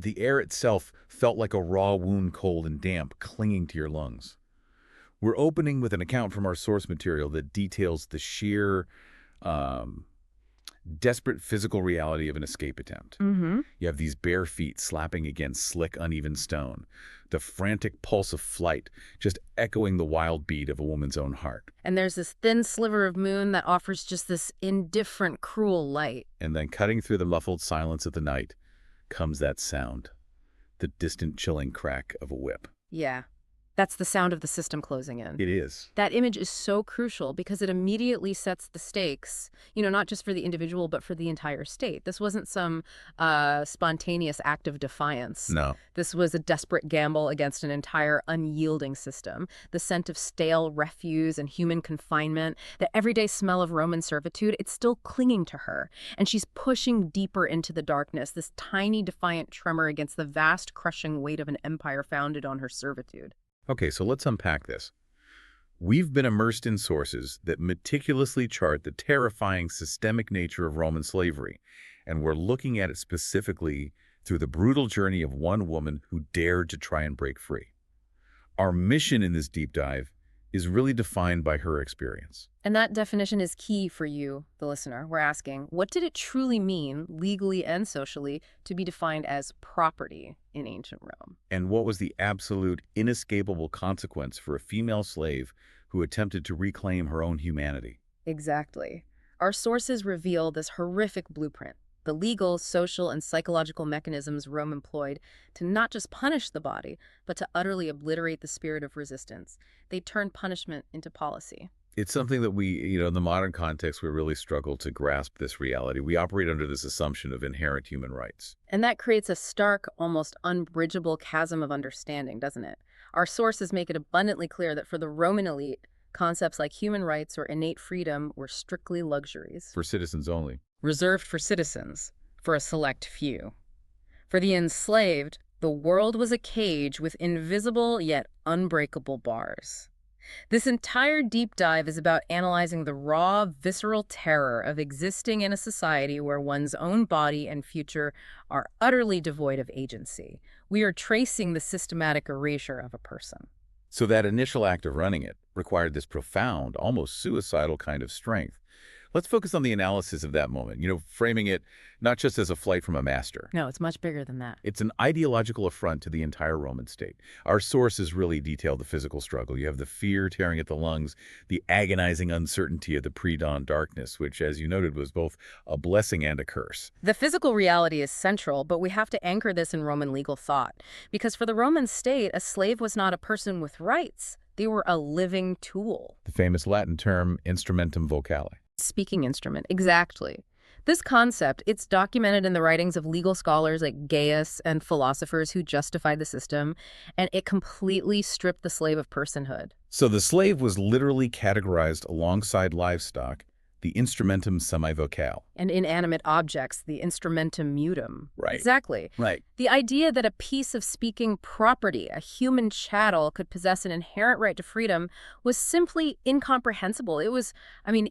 The air itself felt like a raw wound, cold and damp, clinging to your lungs. We're opening with an account from our source material that details the sheer, um, desperate physical reality of an escape attempt. Mm-hmm. You have these bare feet slapping against slick, uneven stone, the frantic pulse of flight just echoing the wild beat of a woman's own heart. And there's this thin sliver of moon that offers just this indifferent, cruel light. And then cutting through the muffled silence of the night comes that sound, the distant, chilling crack of a whip. Yeah, that's the sound of the system closing in. It is. That image is so crucial because it immediately sets the stakes, not just for the individual, but for the entire state. This wasn't some spontaneous act of defiance. No. This was a desperate gamble against an entire unyielding system. The scent of stale refuse and human confinement, the everyday smell of Roman servitude, it's still clinging to her. And she's pushing deeper into the darkness, this tiny defiant tremor against the vast crushing weight of an empire founded on her servitude. Okay, so let's unpack this. We've been immersed in sources that meticulously chart the terrifying systemic nature of Roman slavery, and we're looking at it specifically through the brutal journey of one woman who dared to try and break free. Our mission in this deep dive is really defined by her experience. And that definition is key for you, the listener. We're asking, what did it truly mean, legally and socially, to be defined as property in ancient Rome? And what was the absolute, inescapable consequence for a female slave who attempted to reclaim her own humanity? Exactly. Our sources reveal this horrific blueprint, the legal, social, and psychological mechanisms Rome employed to not just punish the body, but to utterly obliterate the spirit of resistance. They turned punishment into policy. It's something that we, in the modern context, we really struggle to grasp this reality. We operate under this assumption of inherent human rights. And that creates a stark, almost unbridgeable chasm of understanding, doesn't it? Our sources make it abundantly clear that for the Roman elite, concepts like human rights or innate freedom were strictly luxuries. For citizens only. Reserved for citizens, for a select few. For the enslaved, the world was a cage with invisible yet unbreakable bars. This entire deep dive is about analyzing the raw, visceral terror of existing in a society where one's own body and future are utterly devoid of agency. We are tracing the systematic erasure of a person. So that initial act of running it required this profound, almost suicidal kind of strength. Let's focus on the analysis of that moment, framing it not just as a flight from a master. No, it's much bigger than that. It's an ideological affront to the entire Roman state. Our sources really detail the physical struggle. You have the fear tearing at the lungs, the agonizing uncertainty of the pre-dawn darkness, which, as you noted, was both a blessing and a curse. The physical reality is central, but we have to anchor this in Roman legal thought. Because for the Roman state, a slave was not a person with rights. They were a living tool. The famous Latin term instrumentum vocale. Speaking instrument, exactly. This concept, it's documented in the writings of legal scholars like Gaius and philosophers who justified the system, and it completely stripped the slave of personhood. So the slave was literally categorized alongside livestock, the instrumentum semivocale. And inanimate objects, the instrumentum mutum. Right. Exactly. Right. The idea that a piece of speaking property, a human chattel, could possess an inherent right to freedom was simply incomprehensible. It was,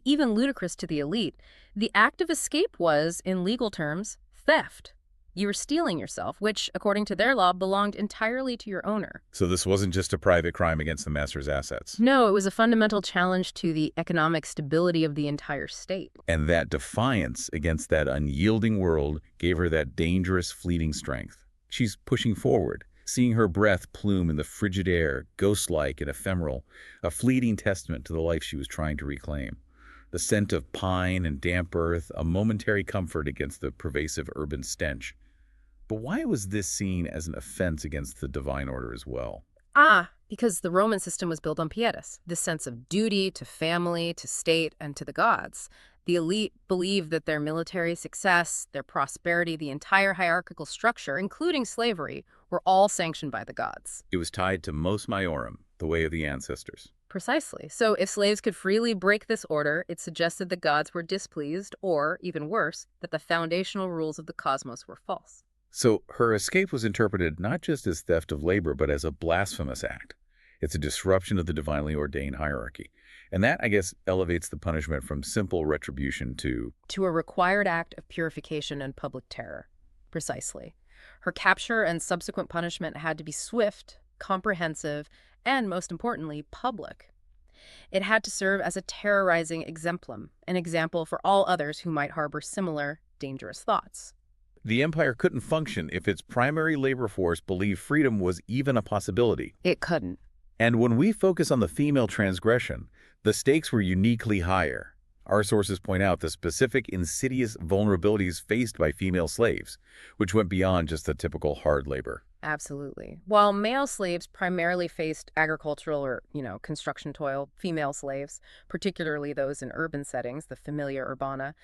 even ludicrous to the elite. The act of escape was, in legal terms, theft. You were stealing yourself, which, according to their law, belonged entirely to your owner. So this wasn't just a private crime against the master's assets. No, it was a fundamental challenge to the economic stability of the entire state. And that defiance against that unyielding world gave her that dangerous, fleeting strength. She's pushing forward, seeing her breath plume in the frigid air, ghost-like and ephemeral, a fleeting testament to the life she was trying to reclaim. The scent of pine and damp earth, a momentary comfort against the pervasive urban stench. But why was this seen as an offense against the divine order as well? Because the Roman system was built on pietas, this sense of duty to family, to state, and to the gods. The elite believed that their military success, their prosperity, the entire hierarchical structure, including slavery, were all sanctioned by the gods. It was tied to mos maiorum, the way of the ancestors. Precisely. So if slaves could freely break this order, it suggested the gods were displeased, or, even worse, that the foundational rules of the cosmos were false. So her escape was interpreted not just as theft of labor, but as a blasphemous act. It's a disruption of the divinely ordained hierarchy. And that, I guess, elevates the punishment from simple retribution to a required act of purification and public terror. Precisely. Her capture and subsequent punishment had to be swift, comprehensive, and most importantly, public. It had to serve as a terrorizing exemplum, an example for all others who might harbor similar, dangerous thoughts. The empire couldn't function if its primary labor force believed freedom was even a possibility. It couldn't. And when we focus on the female transgression, the stakes were uniquely higher. Our sources point out the specific insidious vulnerabilities faced by female slaves, which went beyond just the typical hard labor. Absolutely. While male slaves primarily faced agricultural or, construction toil, female slaves, particularly those in urban settings, the familia urbana,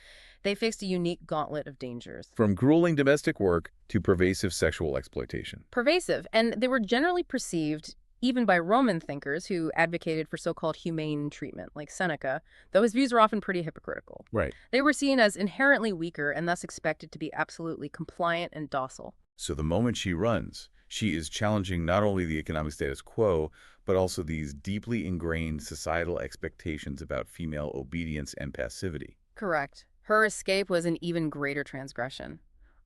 they faced a unique gauntlet of dangers. From grueling domestic work to pervasive sexual exploitation. Pervasive, and they were generally perceived, even by Roman thinkers who advocated for so-called humane treatment, like Seneca, though his views were often pretty hypocritical. Right. They were seen as inherently weaker and thus expected to be absolutely compliant and docile. So the moment she runs, she is challenging not only the economic status quo, but also these deeply ingrained societal expectations about female obedience and passivity. Correct. Her escape was an even greater transgression.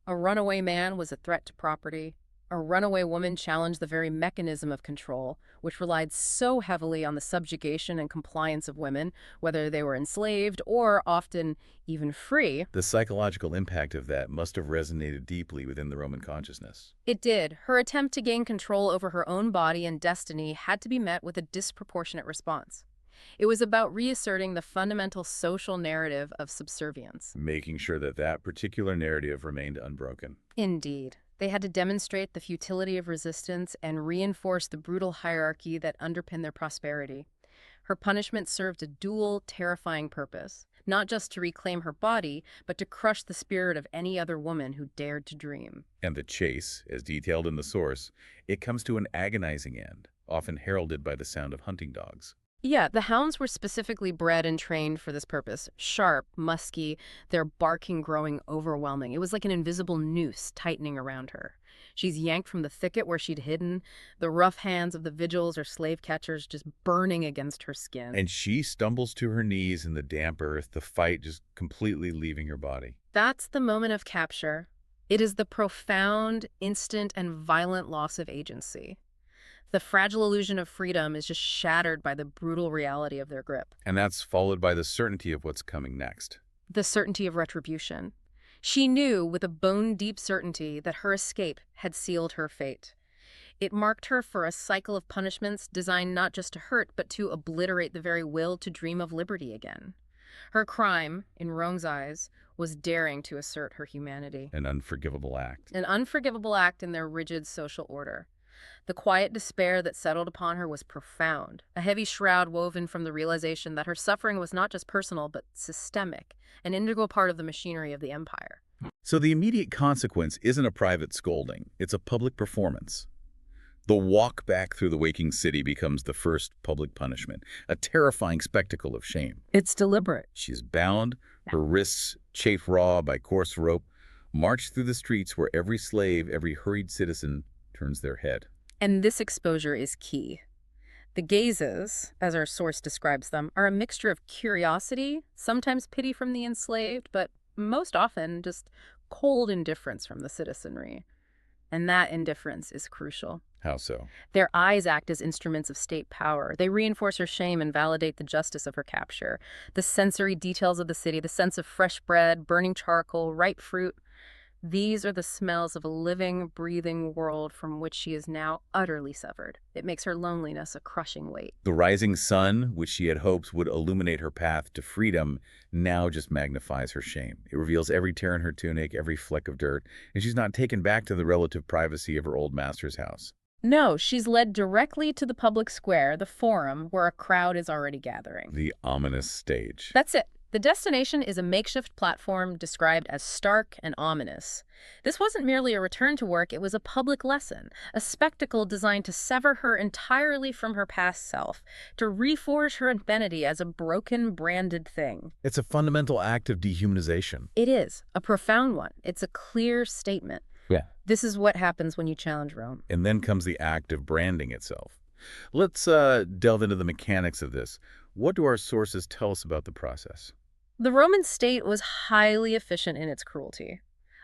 A runaway man was a threat to property. A runaway woman challenged the very mechanism of control, which relied so heavily on the subjugation and compliance of women, whether they were enslaved or often even free. The psychological impact of that must have resonated deeply within the Roman consciousness. It did. Her attempt to gain control over her own body and destiny had to be met with a disproportionate response. It was about reasserting the fundamental social narrative of subservience. Making sure that that particular narrative remained unbroken. Indeed. They had to demonstrate the futility of resistance and reinforce the brutal hierarchy that underpinned their prosperity. Her punishment served a dual, terrifying purpose, not just to reclaim her body, but to crush the spirit of any other woman who dared to dream. And the chase, as detailed in the source, it comes to an agonizing end, often heralded by the sound of hunting dogs. Yeah, the hounds were specifically bred and trained for this purpose. Sharp, musky, their barking growing overwhelming. It was like an invisible noose tightening around her. She's yanked from the thicket where she'd hidden, the rough hands of the vigils or slave catchers just burning against her skin. And she stumbles to her knees in the damp earth, the fight just completely leaving her body. That's the moment of capture. It is the profound, instant, and violent loss of agency. The fragile illusion of freedom is just shattered by the brutal reality of their grip. And that's followed by the certainty of what's coming next. The certainty of retribution. She knew with a bone-deep certainty that her escape had sealed her fate. It marked her for a cycle of punishments designed not just to hurt, but to obliterate the very will to dream of liberty again. Her crime, in Rome's eyes, was daring to assert her humanity. An unforgivable act. An unforgivable act in their rigid social order. The quiet despair that settled upon her was profound, a heavy shroud woven from the realization that her suffering was not just personal, but systemic, an integral part of the machinery of the empire. So the immediate consequence isn't a private scolding, it's a public performance. The walk back through the waking city becomes the first public punishment, a terrifying spectacle of shame. It's deliberate. She's bound, her wrists chafed raw by coarse rope, marched through the streets where every slave, every hurried citizen turns their head. And this exposure is key. The gazes, as our source describes them, are a mixture of curiosity, sometimes pity from the enslaved, but most often just cold indifference from the citizenry. And that indifference is crucial. How so? Their eyes act as instruments of state power. They reinforce her shame and validate the justice of her capture. The sensory details of the city, the sense of fresh bread, burning charcoal, ripe fruit, these are the smells of a living, breathing world from which she is now utterly severed. It makes her loneliness a crushing weight. The rising sun, which she had hoped would illuminate her path to freedom, now just magnifies her shame. It reveals every tear in her tunic, every fleck of dirt, and she's not taken back to the relative privacy of her old master's house. No, she's led directly to the public square, the forum, where a crowd is already gathering. The ominous stage. That's it. The destination is a makeshift platform described as stark and ominous. This wasn't merely a return to work, it was a public lesson, a spectacle designed to sever her entirely from her past self, to reforge her identity as a broken, branded thing. It's a fundamental act of dehumanization. It is, a profound one. It's a clear statement. Yeah. This is what happens when you challenge Rome. And then comes the act of branding itself. Let's delve into the mechanics of this. What do our sources tell us about the process? The Roman state was highly efficient in its cruelty.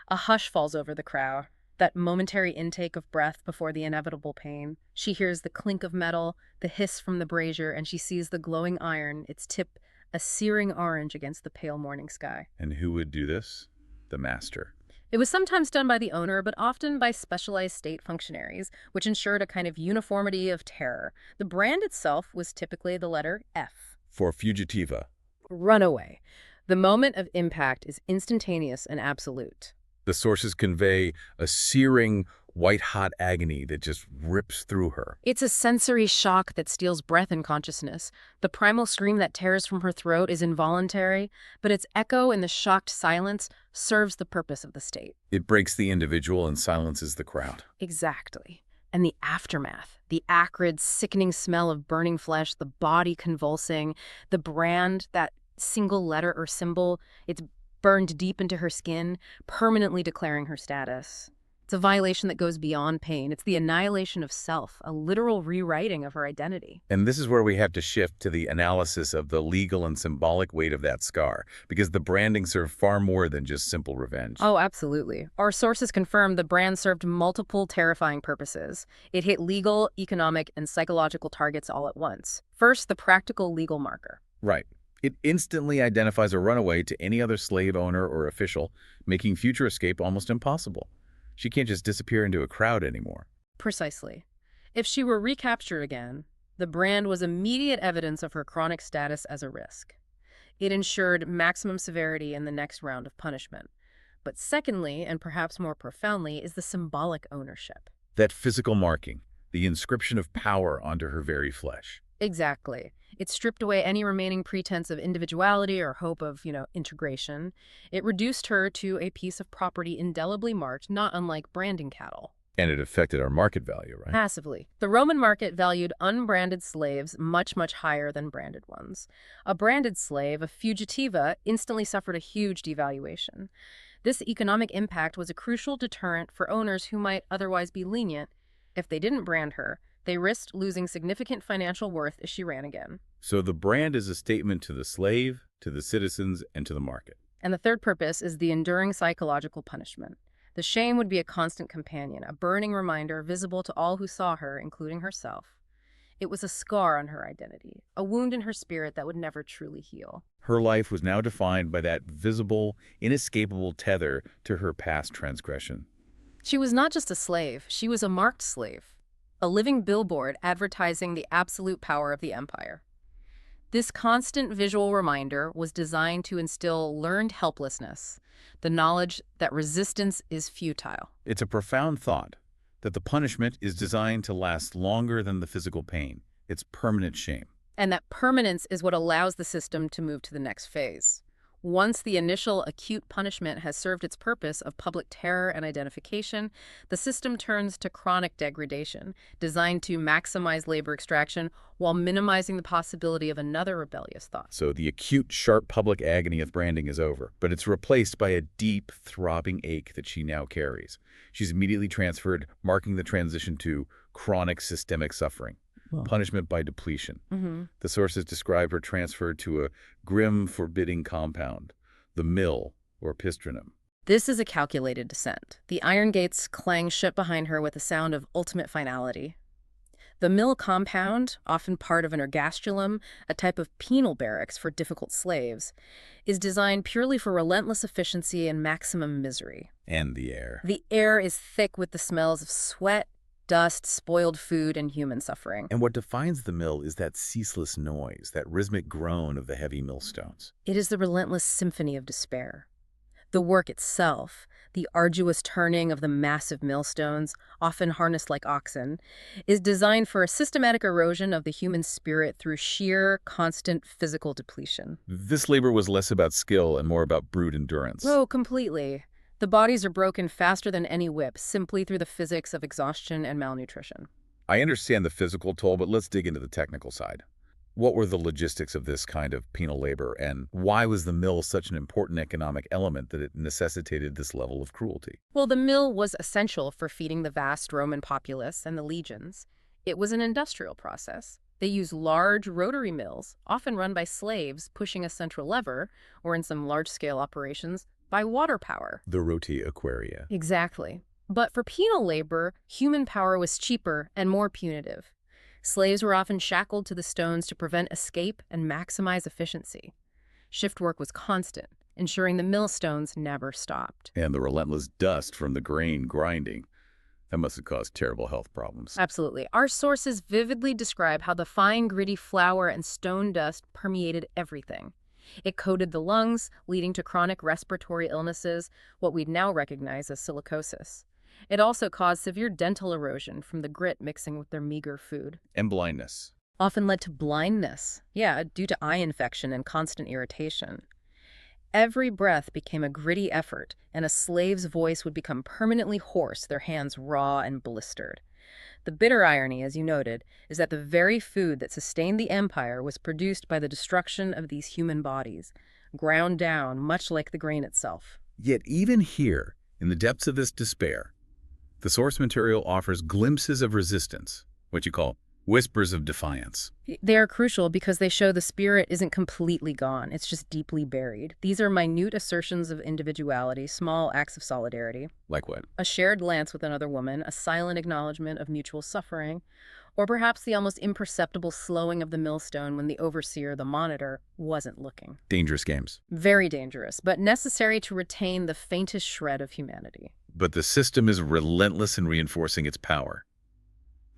A hush falls over the crowd. that momentary intake of breath before the inevitable pain. She hears the clink of metal, the hiss from the brazier, and she sees the glowing iron, its tip a searing orange against the pale morning sky. And who would do this? The master. It was sometimes done by the owner, but often by specialized state functionaries, which ensured a kind of uniformity of terror. The brand itself was typically the letter F. For fugitiva. Runaway. The moment of impact is instantaneous and absolute. The sources convey a searing, white-hot agony that just rips through her. It's a sensory shock that steals breath and consciousness. The primal scream that tears from her throat is involuntary, but its echo in the shocked silence serves the purpose of the state. It breaks the individual and silences the crowd. Exactly. And the aftermath, the acrid, sickening smell of burning flesh, the body convulsing, the brand, that single letter or symbol, it's burned deep into her skin, permanently declaring her status. It's a violation that goes beyond pain. It's the annihilation of self, a literal rewriting of her identity. And this is where we have to shift to the analysis of the legal and symbolic weight of that scar, because the branding served far more than just simple revenge. Oh, absolutely. Our sources confirm the brand served multiple terrifying purposes. It hit legal, economic, and psychological targets all at once. First, the practical legal marker. Right. It instantly identifies a runaway to any other slave owner or official, making future escape almost impossible. She can't just disappear into a crowd anymore. Precisely. If she were recaptured again, the brand was immediate evidence of her chronic status as a risk. It ensured maximum severity in the next round of punishment. But secondly, and perhaps more profoundly, is the symbolic ownership. That physical marking, the inscription of power onto her very flesh. Exactly. It stripped away any remaining pretense of individuality or hope of, integration. It reduced her to a piece of property indelibly marked, not unlike branding cattle. And it affected our market value, right? Massively. The Roman market valued unbranded slaves much, much higher than branded ones. A branded slave, a fugitiva, instantly suffered a huge devaluation. This economic impact was a crucial deterrent for owners who might otherwise be lenient. If they didn't brand her, they risked losing significant financial worth as she ran again. So the brand is a statement to the slave, to the citizens, and to the market. And the third purpose is the enduring psychological punishment. The shame would be a constant companion, a burning reminder visible to all who saw her, including herself. It was a scar on her identity, a wound in her spirit that would never truly heal. Her life was now defined by that visible, inescapable tether to her past transgression. She was not just a slave, she was a marked slave. A living billboard advertising the absolute power of the empire. This constant visual reminder was designed to instill learned helplessness, the knowledge that resistance is futile. It's a profound thought that the punishment is designed to last longer than the physical pain. It's permanent shame. And that permanence is what allows the system to move to the next phase. Once the initial acute punishment has served its purpose of public terror and identification, the system turns to chronic degradation, designed to maximize labor extraction while minimizing the possibility of another rebellious thought. So the acute, sharp public agony of branding is over, but it's replaced by a deep, throbbing ache that she now carries. She's immediately transferred, marking the transition to chronic systemic suffering. Punishment by depletion. The sources describe her transfer to a grim, forbidding compound, the mill or pistrinum. This is a calculated descent. The iron gates clang shut behind her with a sound of ultimate finality. The mill compound, often part of an ergastulum, a type of penal barracks for difficult slaves, is designed purely for relentless efficiency and maximum misery. And the air. The air is thick with the smells of sweat, dust, spoiled food, and human suffering. And what defines the mill is that ceaseless noise, that rhythmic groan of the heavy millstones. It is the relentless symphony of despair. The work itself, the arduous turning of the massive millstones, often harnessed like oxen, is designed for a systematic erosion of the human spirit through sheer, constant physical depletion. This labor was less about skill and more about brute endurance. Oh, completely. The bodies are broken faster than any whip, simply through the physics of exhaustion and malnutrition. I understand the physical toll, but let's dig into the technical side. What were the logistics of this kind of penal labor, and why was the mill such an important economic element that it necessitated this level of cruelty? Well, the mill was essential for feeding the vast Roman populace and the legions. It was an industrial process. They used large rotary mills, often run by slaves pushing a central lever, or in some large-scale operations, by water power. The roti aquaria. Exactly. But for penal labor, human power was cheaper and more punitive. Slaves were often shackled to the stones to prevent escape and maximize efficiency. Shift work was constant, ensuring the millstones never stopped. And the relentless dust from the grain grinding, that must have caused terrible health problems. Absolutely. Our sources vividly describe how the fine, gritty flour and stone dust permeated everything. It coated the lungs, leading to chronic respiratory illnesses, what we'd now recognize as silicosis. It also caused severe dental erosion from the grit mixing with their meager food. And blindness. Often led to blindness, due to eye infection and constant irritation. Every breath became a gritty effort, and a slave's voice would become permanently hoarse, their hands raw and blistered. The bitter irony, as you noted, is that the very food that sustained the empire was produced by the destruction of these human bodies, ground down much like the grain itself. Yet even here, in the depths of this despair, the source material offers glimpses of resistance, what you call whispers of defiance. They are crucial because they show the spirit isn't completely gone, it's just deeply buried. These are minute assertions of individuality, small acts of solidarity. Like what? A shared glance with another woman, a silent acknowledgement of mutual suffering, or perhaps the almost imperceptible slowing of the millstone when the overseer, the monitor, wasn't looking. Dangerous games. Very dangerous, but necessary to retain the faintest shred of humanity. But the system is relentless in reinforcing its power.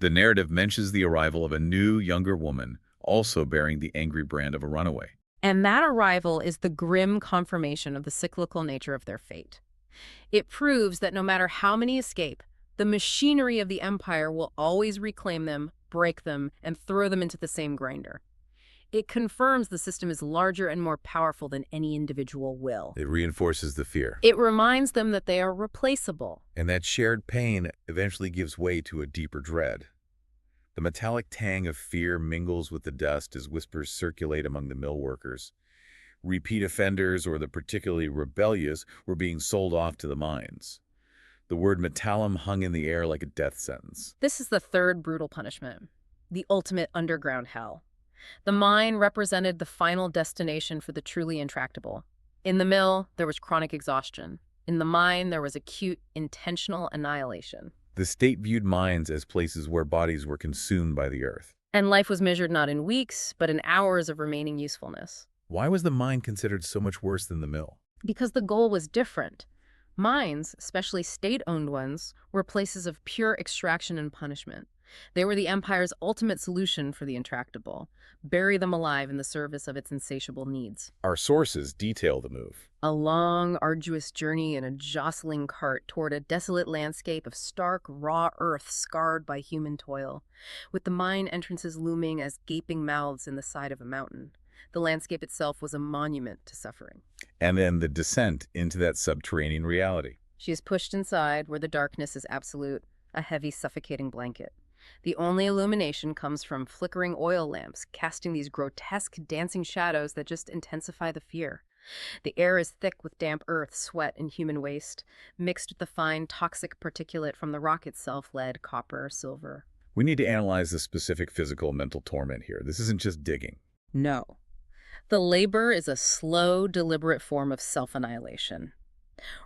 The narrative mentions the arrival of a new, younger woman, also bearing the angry brand of a runaway. And that arrival is the grim confirmation of the cyclical nature of their fate. It proves that no matter how many escape, the machinery of the empire will always reclaim them, break them, and throw them into the same grinder. It confirms the system is larger and more powerful than any individual will. It reinforces the fear. It reminds them that they are replaceable. And that shared pain eventually gives way to a deeper dread. The metallic tang of fear mingles with the dust as whispers circulate among the mill workers. Repeat offenders or the particularly rebellious were being sold off to the mines. The word metallum hung in the air like a death sentence. This is the third brutal punishment, the ultimate underground hell. The mine represented the final destination for the truly intractable. In the mill, there was chronic exhaustion. In the mine, there was acute, intentional annihilation. The state viewed mines as places where bodies were consumed by the earth. And life was measured not in weeks, but in hours of remaining usefulness. Why was the mine considered so much worse than the mill? Because the goal was different. Mines, especially state-owned ones, were places of pure extraction and punishment. They were the empire's ultimate solution for the intractable. Bury them alive in the service of its insatiable needs. Our sources detail the move. A long, arduous journey in a jostling cart toward a desolate landscape of stark, raw earth scarred by human toil, with the mine entrances looming as gaping mouths in the side of a mountain. The landscape itself was a monument to suffering. And then the descent into that subterranean reality. She is pushed inside where the darkness is absolute, a heavy, suffocating blanket. The only illumination comes from flickering oil lamps, casting these grotesque dancing shadows that just intensify the fear. The air is thick with damp earth, sweat, and human waste, mixed with the fine, toxic particulate from the rock itself, lead, copper, silver. We need to analyze the specific physical and mental torment here. This isn't just digging. No. The labor is a slow, deliberate form of self-annihilation.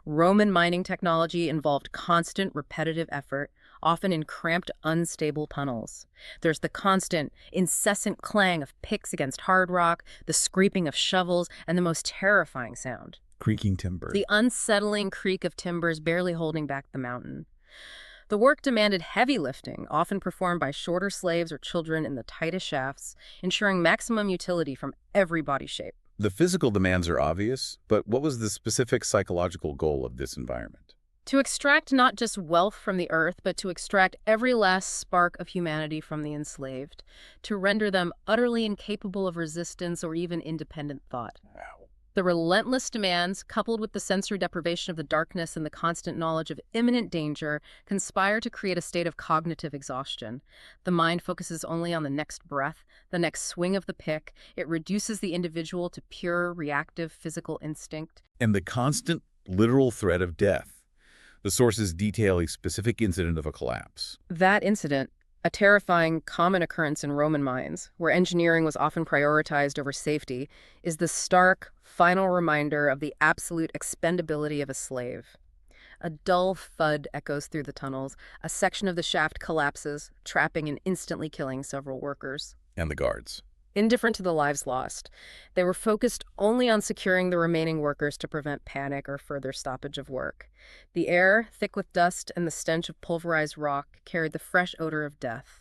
Roman mining technology involved constant, repetitive effort, often in cramped, unstable tunnels. There's the constant, incessant clang of picks against hard rock, the scraping of shovels, and the most terrifying sound. Creaking timber. The unsettling creak of timbers barely holding back the mountain. The work demanded heavy lifting, often performed by shorter slaves or children in the tightest shafts, ensuring maximum utility from every body shape. The physical demands are obvious, but what was the specific psychological goal of this environment? To extract not just wealth from the earth, but to extract every last spark of humanity from the enslaved, to render them utterly incapable of resistance or even independent thought. Wow. The relentless demands, coupled with the sensory deprivation of the darkness and the constant knowledge of imminent danger, conspire to create a state of cognitive exhaustion. The mind focuses only on the next breath, the next swing of the pick. It reduces the individual to pure, reactive physical instinct. And the constant, literal threat of death. The sources detail a specific incident of a collapse. That incident, a terrifying, common occurrence in Roman mines, where engineering was often prioritized over safety, is the stark, final reminder of the absolute expendability of a slave. A dull thud echoes through the tunnels. A section of the shaft collapses, trapping and instantly killing several workers. And the guards. Indifferent to the lives lost, they were focused only on securing the remaining workers to prevent panic or further stoppage of work. The air, thick with dust and the stench of pulverized rock, carried the fresh odor of death.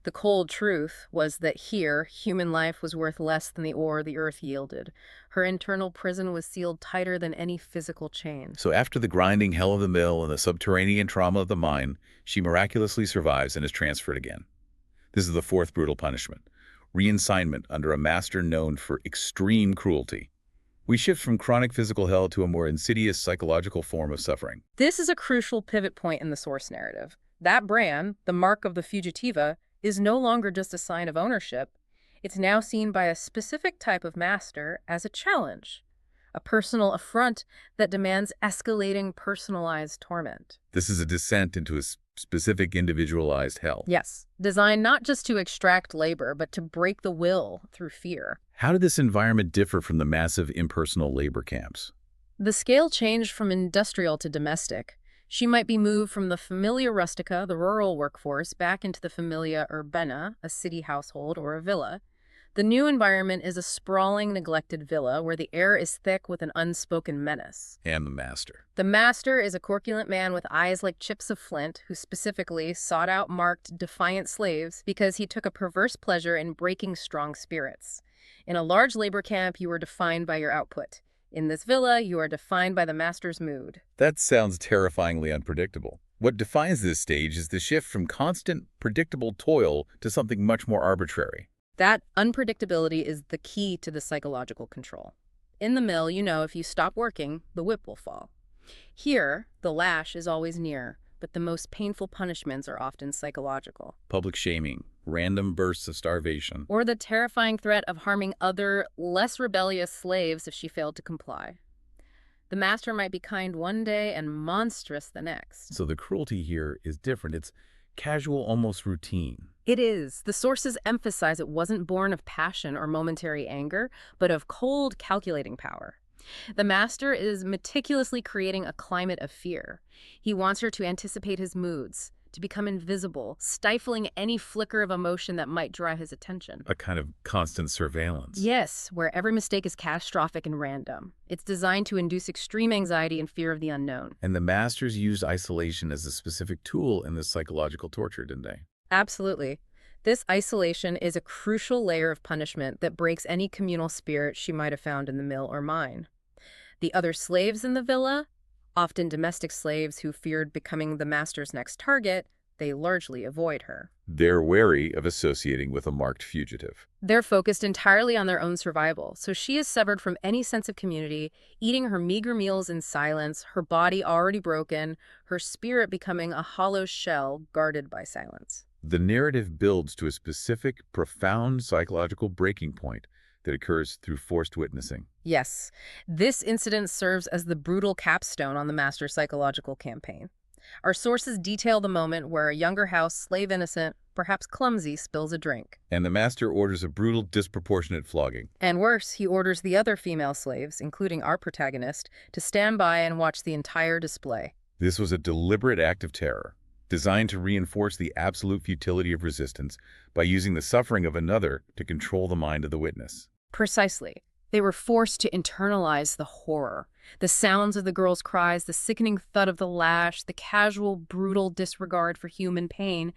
The cold truth was that here, human life was worth less than the ore the earth yielded. Her internal prison was sealed tighter than any physical chain. So after the grinding hell of the mill and the subterranean trauma of the mine, she miraculously survives and is transferred again. This is the fourth brutal punishment. Reassignment under a master known for extreme cruelty. We shift from chronic physical hell to a more insidious psychological form of suffering. This is a crucial pivot point in the source narrative. That brand, the mark of the fugitiva, is no longer just a sign of ownership. It's now seen by a specific type of master as a challenge, a personal affront that demands escalating personalized torment. This is a descent into a specific individualized hell. Yes, designed not just to extract labor, but to break the will through fear. How did this environment differ from the massive impersonal labor camps? The scale changed from industrial to domestic. She might be moved from the familia rustica, the rural workforce, back into the familia urbana, a city household or a villa. The new environment is a sprawling, neglected villa where the air is thick with an unspoken menace. And the master. The master is a corpulent man with eyes like chips of flint who specifically sought out marked defiant slaves because he took a perverse pleasure in breaking strong spirits. In a large labor camp, you are defined by your output. In this villa, you are defined by the master's mood. That sounds terrifyingly unpredictable. What defines this stage is the shift from constant, predictable toil to something much more arbitrary. That unpredictability is the key to the psychological control. In the mill, you know if you stop working, the whip will fall. Here, the lash is always near, but the most painful punishments are often psychological. Public shaming, random bursts of starvation. Or the terrifying threat of harming other, less rebellious slaves if she failed to comply. The master might be kind one day and monstrous the next. So the cruelty here is different. It's casual, almost routine. It is. The sources emphasize it wasn't born of passion or momentary anger, but of cold, calculating power. The master is meticulously creating a climate of fear. He wants her to anticipate his moods, to become invisible, stifling any flicker of emotion that might draw his attention. A kind of constant surveillance. Yes, where every mistake is catastrophic and random. It's designed to induce extreme anxiety and fear of the unknown. And the masters used isolation as a specific tool in this psychological torture, didn't they? Absolutely. This isolation is a crucial layer of punishment that breaks any communal spirit she might have found in the mill or mine. The other slaves in the villa, often domestic slaves who feared becoming the master's next target, they largely avoid her. They're wary of associating with a marked fugitive. They're focused entirely on their own survival, so she is severed from any sense of community, eating her meager meals in silence, her body already broken, her spirit becoming a hollow shell guarded by silence. The narrative builds to a specific, profound psychological breaking point that occurs through forced witnessing. Yes, this incident serves as the brutal capstone on the master's psychological campaign. Our sources detail the moment where a younger house slave innocent, perhaps clumsy, spills a drink. And the master orders a brutal, disproportionate flogging. And worse, he orders the other female slaves, including our protagonist, to stand by and watch the entire display. This was a deliberate act of terror, designed to reinforce the absolute futility of resistance by using the suffering of another to control the mind of the witness. Precisely. They were forced to internalize the horror. The sounds of the girl's cries, the sickening thud of the lash, the casual, brutal disregard for human pain.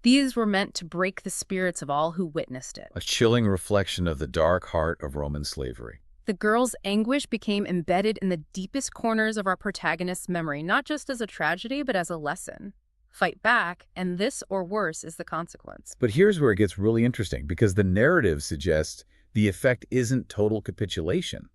These were meant to break the spirits of all who witnessed it. A chilling reflection of the dark heart of Roman slavery. The girl's anguish became embedded in the deepest corners of our protagonist's memory, not just as a tragedy, but as a lesson. Fight back, and this or worse is the consequence. But here's where it gets really interesting, because the narrative suggests the effect isn't total capitulation.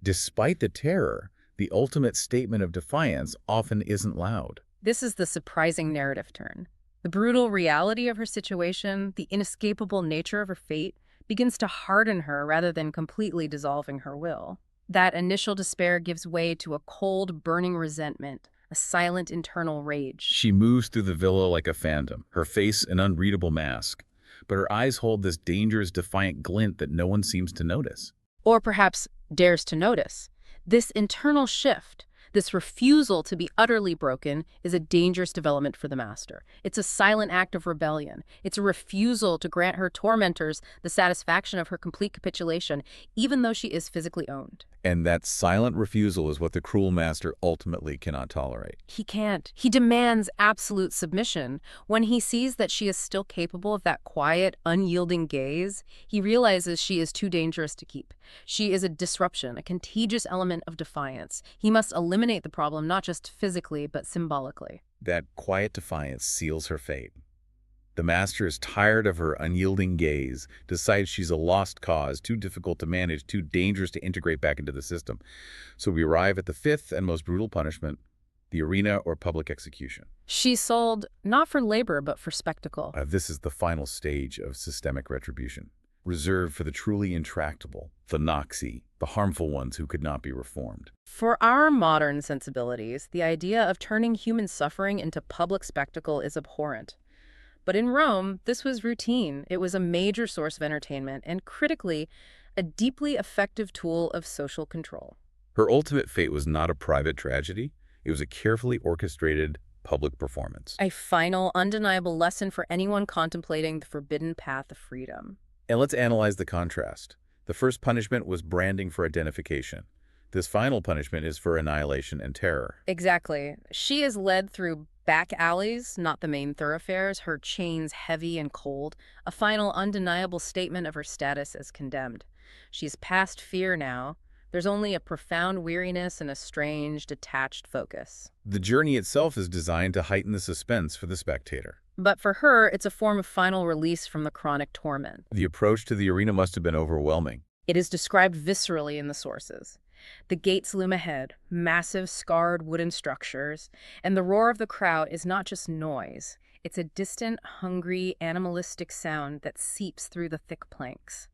Despite the terror, the ultimate statement of defiance often isn't loud. This is the surprising narrative turn. The brutal reality of her situation, the inescapable nature of her fate, begins to harden her rather than completely dissolving her will. That initial despair gives way to a cold, burning resentment, a silent internal rage. She moves through the villa like a phantom, her face an unreadable mask, but her eyes hold this dangerous, defiant glint that no one seems to notice. Or perhaps dares to notice. This internal shift, This refusal to be utterly broken is a dangerous development for the master. It's a silent act of rebellion. It's a refusal to grant her tormentors the satisfaction of her complete capitulation, even though she is physically owned. And that silent refusal is what the cruel master ultimately cannot tolerate. He can't. He demands absolute submission. When he sees that she is still capable of that quiet, unyielding gaze, he realizes she is too dangerous to keep. She is a disruption, a contagious element of defiance. He must eliminate the problem not just physically, but symbolically. That quiet defiance seals her fate. The master is tired of her unyielding gaze, decides she's a lost cause, too difficult to manage, too dangerous to integrate back into the system. So we arrive at the fifth and most brutal punishment, the arena or public execution. She's sold not for labor, but for spectacle. This is the final stage of systemic retribution, reserved for the truly intractable, the noxy, the harmful ones who could not be reformed. For our modern sensibilities, the idea of turning human suffering into public spectacle is abhorrent. But in Rome, this was routine. It was a major source of entertainment and, critically, a deeply effective tool of social control. Her ultimate fate was not a private tragedy. It was a carefully orchestrated public performance. A final, undeniable lesson for anyone contemplating the forbidden path of freedom. And let's analyze the contrast. The first punishment was branding for identification. This final punishment is for annihilation and terror. Exactly. She is led through back alleys, not the main thoroughfares, her chains heavy and cold, a final undeniable statement of her status as condemned. She's past fear now. There's only a profound weariness and a strange, detached focus. The journey itself is designed to heighten the suspense for the spectator. But for her, it's a form of final release from the chronic torment. The approach to the arena must have been overwhelming. It is described viscerally in the sources. The gates loom ahead, massive scarred wooden structures, and the roar of the crowd is not just noise. It's a distant, hungry, animalistic sound that seeps through the thick planks,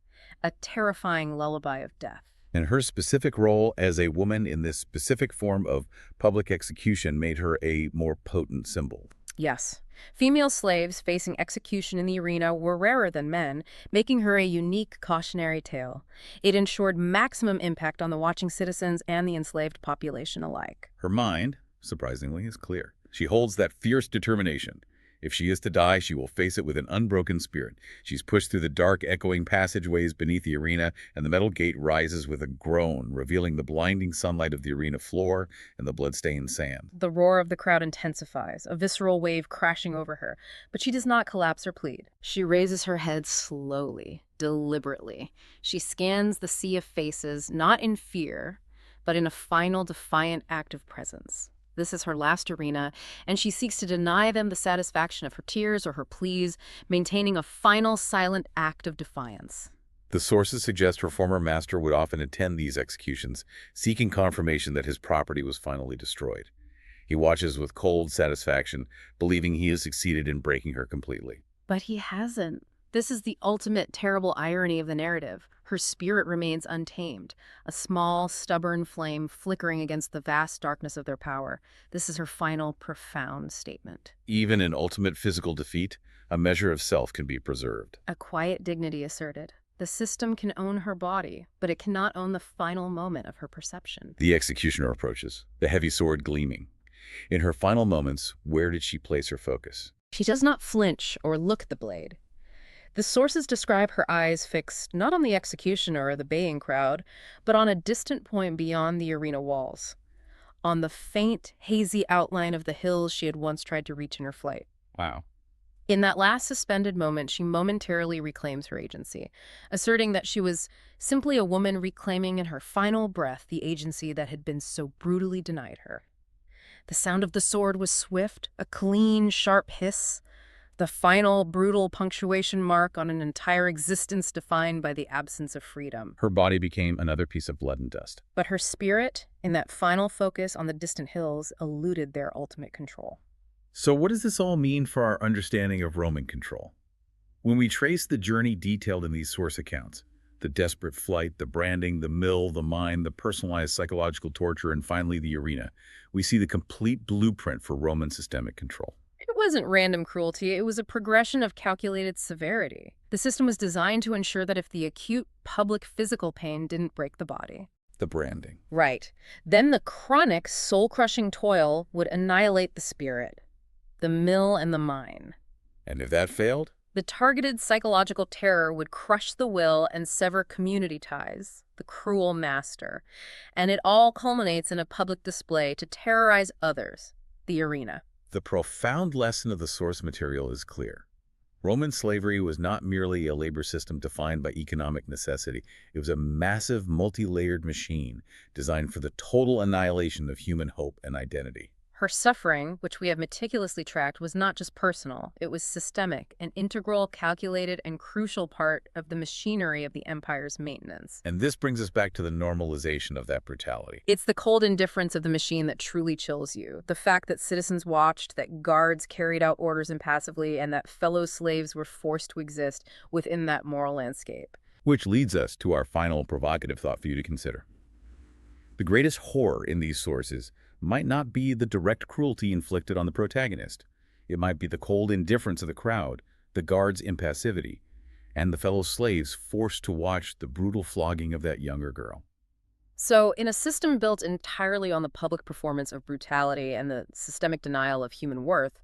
a terrifying lullaby of death. And her specific role as a woman in this specific form of public execution made her a more potent symbol. Yes. Female slaves facing execution in the arena were rarer than men, making her a unique cautionary tale. It ensured maximum impact on the watching citizens and the enslaved population alike. Her mind, surprisingly, is clear. She holds that fierce determination. If she is to die, she will face it with an unbroken spirit. She's pushed through the dark, echoing passageways beneath the arena, and the metal gate rises with a groan, revealing the blinding sunlight of the arena floor and the blood-stained sand. The roar of the crowd intensifies, a visceral wave crashing over her. But she does not collapse or plead. She raises her head slowly, deliberately. She scans the sea of faces, not in fear, but in a final, defiant act of presence. This is her last arena, and she seeks to deny them the satisfaction of her tears or her pleas, maintaining a final silent act of defiance. The sources suggest her former master would often attend these executions, seeking confirmation that his property was finally destroyed. He watches with cold satisfaction, believing he has succeeded in breaking her completely. But he hasn't. This is the ultimate terrible irony of the narrative. Her spirit remains untamed, a small, stubborn flame flickering against the vast darkness of their power. This is her final, profound statement. Even in ultimate physical defeat, a measure of self can be preserved. A quiet dignity asserted. The system can own her body, but it cannot own the final moment of her perception. The executioner approaches, the heavy sword gleaming. In her final moments, where did she place her focus? She does not flinch or look at the blade. The sources describe her eyes fixed not on the executioner or the baying crowd, but on a distant point beyond the arena walls, on the faint, hazy outline of the hills she had once tried to reach in her flight. Wow. In that last suspended moment, she momentarily reclaims her agency, asserting that she was simply a woman reclaiming in her final breath the agency that had been so brutally denied her. The sound of the sword was swift, a clean, sharp hiss, the final, brutal punctuation mark on an entire existence defined by the absence of freedom. Her body became another piece of blood and dust. But her spirit, in that final focus on the distant hills, eluded their ultimate control. So what does this all mean for our understanding of Roman control? When we trace the journey detailed in these source accounts, the desperate flight, the branding, the mill, the mine, the personalized psychological torture, and finally the arena, we see the complete blueprint for Roman systemic control. It wasn't random cruelty, it was a progression of calculated severity. The system was designed to ensure that if the acute public physical pain didn't break the body, The branding. Right. Then the chronic, soul-crushing toil would annihilate the spirit, the mill and the mine. And if that failed? The targeted psychological terror would crush the will and sever community ties, the cruel master. And it all culminates in a public display to terrorize others, the arena. The profound lesson of the source material is clear. Roman slavery was not merely a labor system defined by economic necessity. It was a massive, multi-layered machine designed for the total annihilation of human hope and identity. Her suffering, which we have meticulously tracked, was not just personal. It was systemic, an integral, calculated, and crucial part of the machinery of the empire's maintenance. And this brings us back to the normalization of that brutality. It's the cold indifference of the machine that truly chills you. The fact that citizens watched, that guards carried out orders impassively, and that fellow slaves were forced to exist within that moral landscape. Which leads us to our final provocative thought for you to consider. The greatest horror in these sources might not be the direct cruelty inflicted on the protagonist. It might be the cold indifference of the crowd, the guards' impassivity, and the fellow slaves forced to watch the brutal flogging of that younger girl. So, in a system built entirely on the public performance of brutality and the systemic denial of human worth,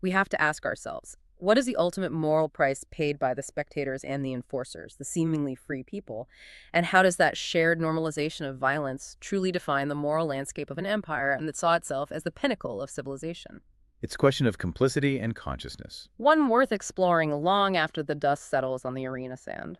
we have to ask ourselves, what is the ultimate moral price paid by the spectators and the enforcers, the seemingly free people? And how does that shared normalization of violence truly define the moral landscape of an empire and that saw itself as the pinnacle of civilization? It's a question of complicity and consciousness. One worth exploring long after the dust settles on the arena sand.